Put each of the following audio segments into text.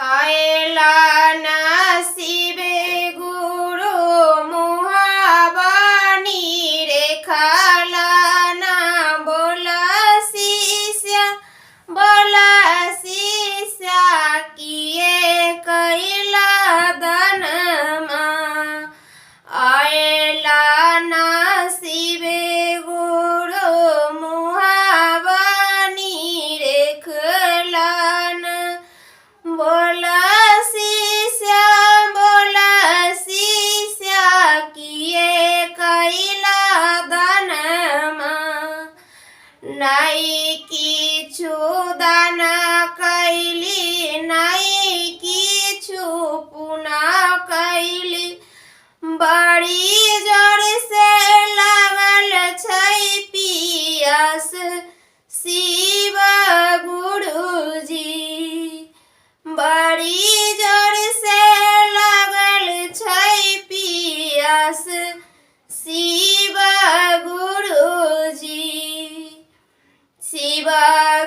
आएला नसीबे गुरु मुहाबानी रेखाला ना बोला शिष्या किए कैला दनमा आएला नसीबे गुरु मुहाबानी रेखला बोला शिष्या किए कैला दानमा नहीं किछु दान कैली नहीं किछु पुनः कैली बड़ी जोर से लागल छै पियास शिव गुरुजी बड़ी जोर से लागल छै पियास शिव गुरुजी शिव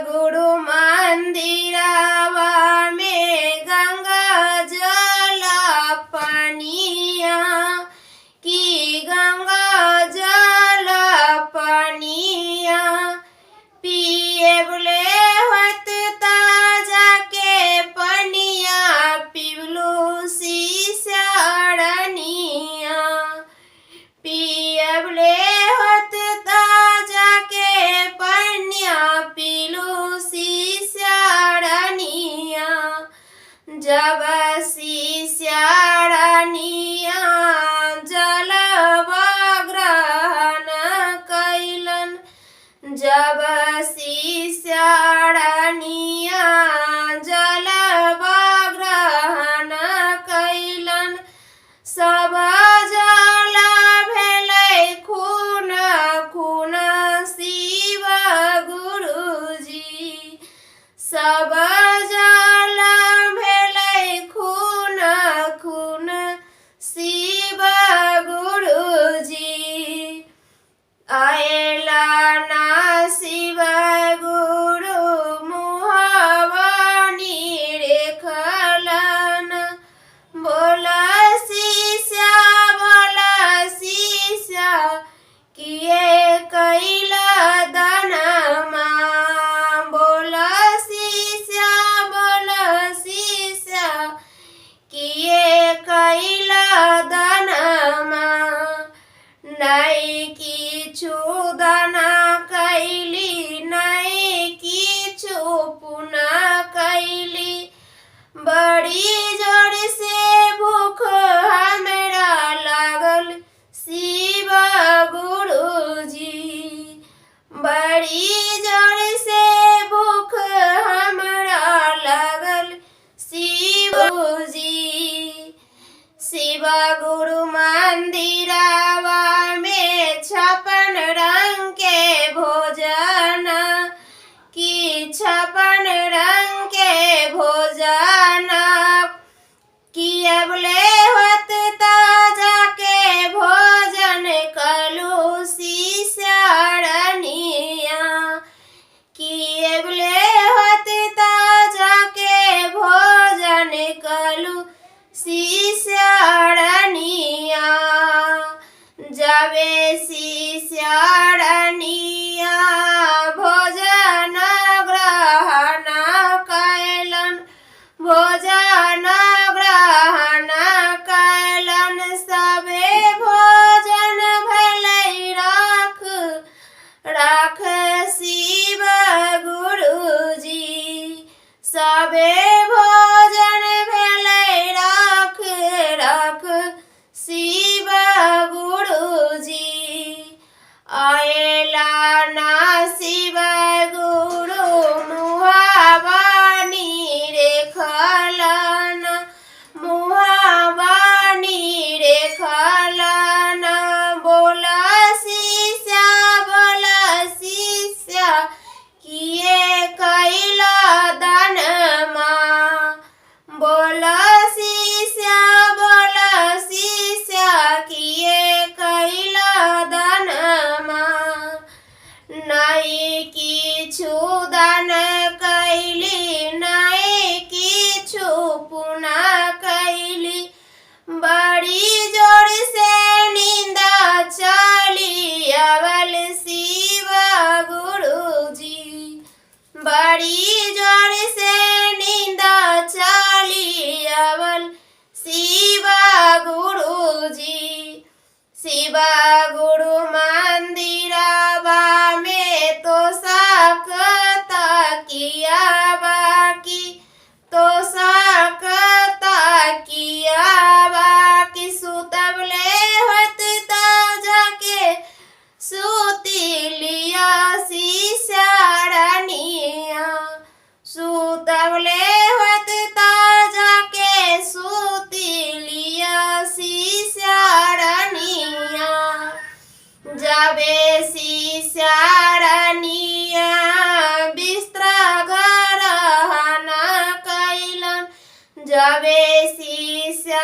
गुरु मंदिरवा में गंगा जल पानिया की गंगा जल पानिया पिए बोले होत ताजा के पनिया पिबलू शिष्या रनिया पिए बोले होत ताजा के पनिया पिलू शिष्या रनिया जब शिष्या रनिया जल ग्रहण कैलन जब शिष्या रनिया जल ग्रहण कैलन सब जल भेलै खून खून शिव गुरुजी सब जल भेलै खून खून शिव गुरुजी आएला ना शिव गुरु मुहाबानी रेखलन बोला शिष्या किए कैला दानमा बोला शिष्या किए कैला दानमा नहीं किछु दान कैली नहीं किछु पुनः कैली बड़ी जोर से भूख हमरा लागल शिव गुरुजी बड़ी जोर से भूख हमरा लागल शिव गुरुजी शिव गुरु मंदिरवा में 56 रंग के भोजन की 56 रंग के भोजन किए बोले होत ताजा के भोजन कलू शिष्या रनिया किए बोले होत ताजा के भोजन कलू शिष्या रनिया जबे शिष्या रनिया भोजन ग्रहण कैलन भोजन ग्रहण कैलन सबे भोजन भलै राख शिव गुरुजी सबे भोजन भेलै राख शिव गुरुजी आएला ना शिव गुरु मुहाबानी रेखलन बोला शिष्या किए कैला दानमा जबे शिष्य